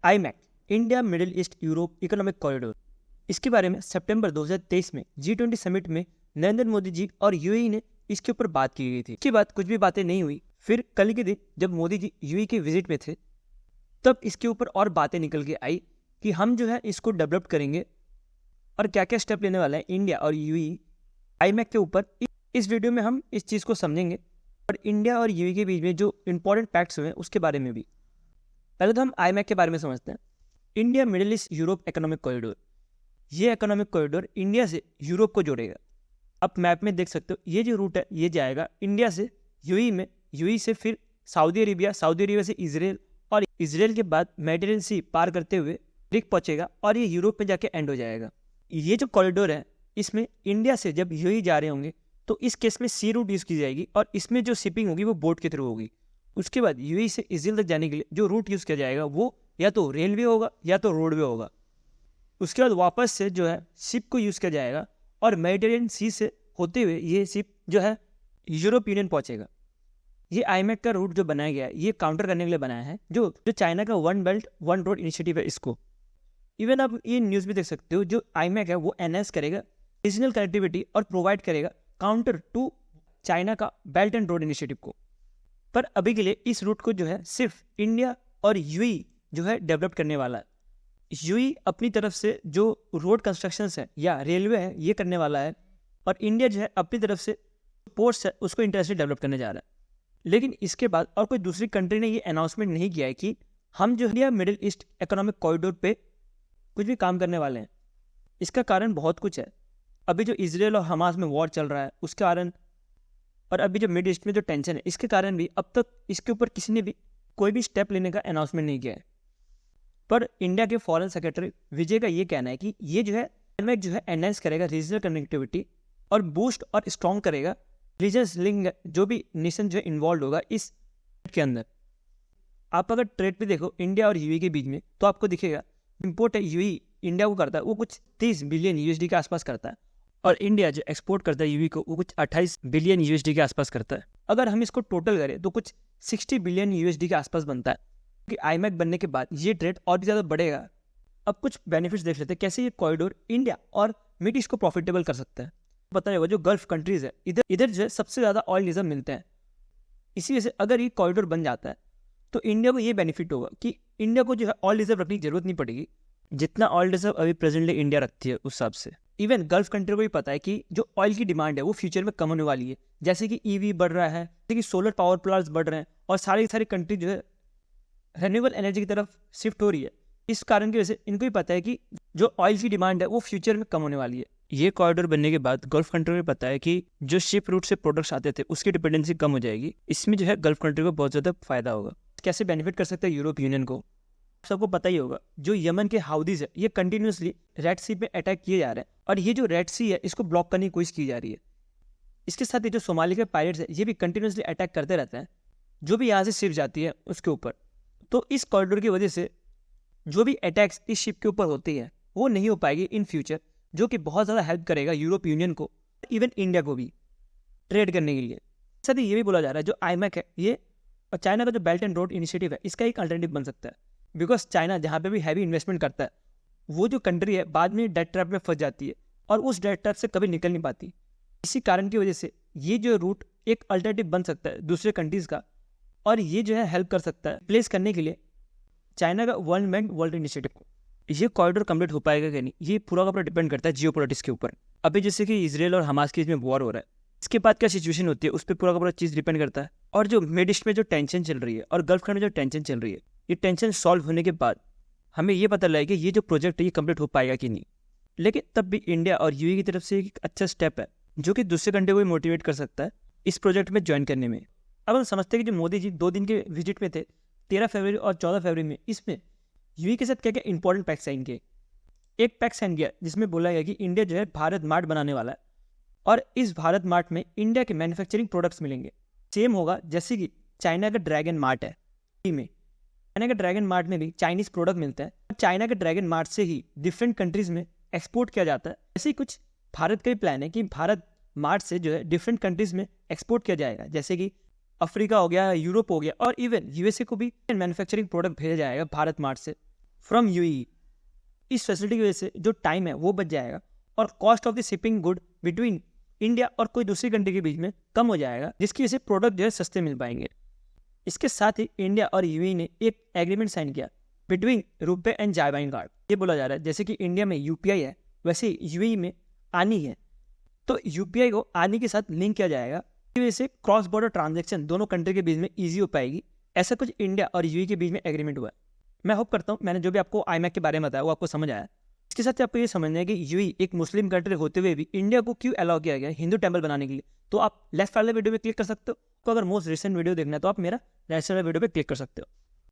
IMac, India middle east Europe economic corridor. इसके बारे में सितंबर 2023 में G20 समिट में नरेंद्र मोदी जी और यूएई ने इसके ऊपर बात की गई थी। इसके बाद कुछ भी बातें नहीं हुई। फिर कल के दिन जब मोदी जी यूएई के विजिट में थे, तब इसके ऊपर और बातें निकल के आई कि हम जो है इसको डेवलप करेंगे और क्या क्या स्टेप लेने वाला है इंडिया और यूएई आईमैक के ऊपर। इस वीडियो में हम इस चीज़ को समझेंगे और इंडिया और यूएई के बीच में जो इंपॉर्टेंट फैक्ट्स हुए हैं उसके बारे में भी। पहले तो हम आईमैक के बारे में समझते हैं। India middle east Europe economic corridor, ये इकोनॉमिक कॉरिडोर इंडिया से यूरोप को जोड़ेगा। आप मैप में देख सकते हो, ये जो रूट है ये जाएगा इंडिया से यूएई में, यूएई से फिर सऊदी अरेबिया, सऊदी अरेबिया से इजराइल और इजराइल के बाद मेडिटेरेनियन सी पार करते हुए ग्रीक पहुंचेगा और ये यूरोप में जाके एंड हो जाएगा। ये जो कॉरिडोर है इसमें इंडिया से जब यूएई जा रहे होंगे तो इस केस में सी रूट यूज़ की जाएगी और इसमें जो शिपिंग होगी वो बोट के थ्रू होगी। उसके बाद यूएई से इजराइल तक जाने के लिए जो रूट यूज़ किया जाएगा वो या तो रेलवे होगा या तो रोडवे होगा। उसके बाद वापस से जो है शिप को यूज़ किया जाएगा और मेडिटेरेनियन सी से होते हुए ये शिप जो है यूरोप यूनियन पहुंचेगा। ये आईमैक का रूट जो बनाया गया है ये काउंटर करने के लिए बनाया है जो चाइना का one belt one road initiative है इसको। इवन आप ये न्यूज़ भी देख सकते हो, जो आईमैक है वो एनहांस करेगा रीजनल कनेक्टिविटी और प्रोवाइड करेगा काउंटर टू चाइना का बेल्ट एंड रोड इनिशिएटिव को। पर अभी के लिए इस रूट को जो है सिर्फ इंडिया और यूएई जो है डेवलप करने वाला है। यूएई अपनी तरफ से जो रोड कंस्ट्रक्शंस है या रेलवे है ये करने वाला है और इंडिया जो है अपनी तरफ से पोर्ट्स है उसको इंटरेस्टेड डेवलप करने जा रहा है। लेकिन इसके बाद और कोई दूसरी कंट्री ने ये अनाउंसमेंट नहीं किया है कि हम जो India middle east economic corridor पे कुछ भी काम करने वाले हैं। इसका कारण बहुत कुछ है। अभी जो इजराइल और हमास में वॉर चल रहा है उसके कारण, और अभी जो मिड ईस्ट में जो टेंशन है इसके कारण भी अब तक इसके ऊपर किसी ने भी कोई भी स्टेप लेने का अनाउंसमेंट नहीं किया है। पर इंडिया के फॉरेन सेक्रेटरी विजय का ये कहना है कि ये जो है आईमैक जो है एनहांस करेगा रीजनल कनेक्टिविटी और बूस्ट और स्ट्रॉन्ग करेगा रीजनस लिंक जो भी नेशन जो है इन्वॉल्व होगा इस के अंदर। आप अगर ट्रेड पे देखो इंडिया और यूएई के बीच में तो आपको दिखेगा इंपोर्ट है यूएई इंडिया को करता है वो कुछ 30 बिलियन यूएसडी के आसपास करता है और इंडिया जो एक्सपोर्ट करता है यूएई को वो कुछ 28 बिलियन यूएसडी के आसपास करता है। अगर हम इसको टोटल करें तो कुछ 60 बिलियन यूएसडी के आसपास बनता है। कि आईमैक बनने के बाद ये ट्रेड और भी ज़्यादा बढ़ेगा। अब कुछ बेनिफिट्स देख लेते हैं कैसे ये कॉरिडोर इंडिया और मिड ईस्ट को प्रॉफिटेबल कर सकता है। पता होगा जो गल्फ कंट्रीज है इधर जो है सबसे ज़्यादा ऑयल रिजर्व मिलते हैं। इसी वजह से अगर ये कॉरिडोर बन जाता है तो इंडिया को ये बेनिफिट होगा कि इंडिया को जो है ऑयल रिजर्व रखने की जरूरत नहीं पड़ेगी जितना ऑयल रिजर्व अभी प्रेजेंटली इंडिया रखती है उस हिसाब से। इवन गल्फ कंट्री को भी पता है कि जो ऑयल की डिमांड है वो फ्यूचर में कम होने वाली है। जैसे कि ईवी बढ़ रहा है, जैसे कि सोलर पावर प्लांट्स बढ़ रहे हैं और सारी कंट्री जो है रिन्यूएबल एनर्जी की तरफ शिफ्ट हो रही है। इस कारण की वजह से इनको भी पता है कि जो ऑयल की डिमांड है वो फ्यूचर में कम होने वाली है। ये कॉरिडोर बनने के बाद गल्फ कंट्री को पता है कि जो शिप रूट से प्रोडक्ट्स आते थे उसकी डिपेंडेंसी कम हो जाएगी। इसमें जो है गल्फ कंट्री को बहुत ज़्यादा फायदा होगा। कैसे बेनिफिट कर सकता है यूरोप यूनियन को, सबको पता ही होगा। जो यमन के हाउदीज है ये कंटिन्यूसली रेड सी पे अटैक किए जा रहे हैं और ये जो रेड सी है इसको ब्लॉक करने की कोशिश की जा रही है। इसके साथ ही जो सोमाली के पायरेट्स है ये भी कंटिन्यूसली अटैक करते रहते हैं जो भी यहाँ से शिप जाती है उसके ऊपर। तो इस कॉरिडोर की वजह से जो भी अटैक्स इस शिप के ऊपर होती है वो नहीं हो पाएगी इन फ्यूचर, जो कि बहुत ज़्यादा हेल्प करेगा यूरोप यूनियन को, इवन इंडिया को भी ट्रेड करने के लिए। साथ ही ये भी बोला जा रहा है जो आईमैक है ये और चाइना का जो बेल्ट एंड रोड इनिशिएटिव है इसका एक अल्टरनेटिव बन सकता है। बिकॉज चाइना जहाँ पे भी हैवी इन्वेस्टमेंट करता है वो जो कंट्री है बाद में डेट ट्रैप में फंस जाती है और उस डेट ट्रैप से कभी निकल नहीं पाती। इसी कारण की वजह से ये जो रूट एक अल्टरनेटिव बन सकता है दूसरे कंट्रीज़ का और ये जो है हेल्प कर सकता है प्लेस करने के लिए चाइना का वन बेल्ट वर्ल्ड इनिशिएटिव को। ये कॉरिडोर कंप्लीट हो पाएगा कि नहीं ये पूरा का पूरा डिपेंड करता है जियोपॉलिटिक्स के ऊपर। अभी जैसे कि इजराइल और हमास के बीच में वॉर हो रहा है, इसके बाद क्या सिचुएशन होती है उस पर पूरा का पूरा चीज़ डिपेंड करता है। और जो मिड ईस्ट में जो टेंशन चल रही है और गल्फ खंड में जो टेंशन चल रही है ये टेंशन सॉल्व होने के बाद हमें ये पता लगेगा कि ये जो प्रोजेक्ट है ये कंप्लीट हो पाएगा कि नहीं। लेकिन तब भी इंडिया और यूएई की तरफ से एक अच्छा स्टेप है जो कि दूसरे कंट्री को भी मोटिवेट कर सकता है इस प्रोजेक्ट में ज्वाइन करने में। अब हम समझते हैं कि जो मोदी जी 2 दिन के विजिट में थे 13 फरवरी और 14 फरवरी में, इसमें यूएई के साथ क्या क्या इंपॉर्टेंट पैक्ट साइन किए। एक पैक्ट साइन किया जिसमें बोला गया कि इंडिया जो है भारत मार्ट बनाने वाला है और इस भारत मार्ट में इंडिया के मैन्युफैक्चरिंग प्रोडक्ट्स मिलेंगे। सेम होगा जैसे कि चाइना का ड्रैगन मार्ट है में, चाइना के ड्रैगन मार्ट में भी चाइनीज प्रोडक्ट मिलता है। चाइना के ड्रैगन मार्ट से ही डिफरेंट कंट्रीज में एक्सपोर्ट किया जाता है। ऐसे ही कुछ भारत का भी प्लान है कि भारत मार्ट से जो है डिफरेंट कंट्रीज में एक्सपोर्ट किया जाएगा, जैसे कि अफ्रीका हो गया, यूरोप हो गया और इवन यूएसए को भी मैन्युफैक्चरिंग प्रोडक्ट भेजा जाएगा भारत मार्ट से। From UAE. इस फैसिलिटी की वजह से जो टाइम है वो बच जाएगा और cost of the shipping good between India और कोई दूसरी कंट्री के बीच में कम हो जाएगा, जिसकी वजह से प्रोडक्ट जो है सस्ते मिल पाएंगे। इसके साथ ही इंडिया और यूएई ने एक एग्रीमेंट साइन किया बिटवीन रुपे एंड जायबाइन कार्ड। ये बोला जा रहा है जैसे कि इंडिया में यूपीआई है वैसे यूएई में आनी है, तो यूपीआई को आनी के साथ लिंक किया जाएगा। इसकी वजह से क्रॉस बॉर्डर ट्रांजैक्शन दोनों कंट्री के बीच में ईजी हो पाएगी। ऐसा कुछ इंडिया और यूएई के बीच में एग्रीमेंट हुआ है। मैं होप करता हूँ मैंने जो भी आपको आईमैक के बारे में बताया वो आपको समझ आया। इसके साथ आपको ये समझना है कि यूएई एक मुस्लिम कंट्री होते हुए भी इंडिया को क्यों अलाउ किया गया हिंदू टेम्पल बनाने के लिए। तो आप लेफ्ट वाले वीडियो पे क्लिक कर सकते हो, तो अगर मोस्ट रिसेंट वीडियो देखना है तो आप मेरा राइट साइड वीडियो पे क्लिक कर सकते हो।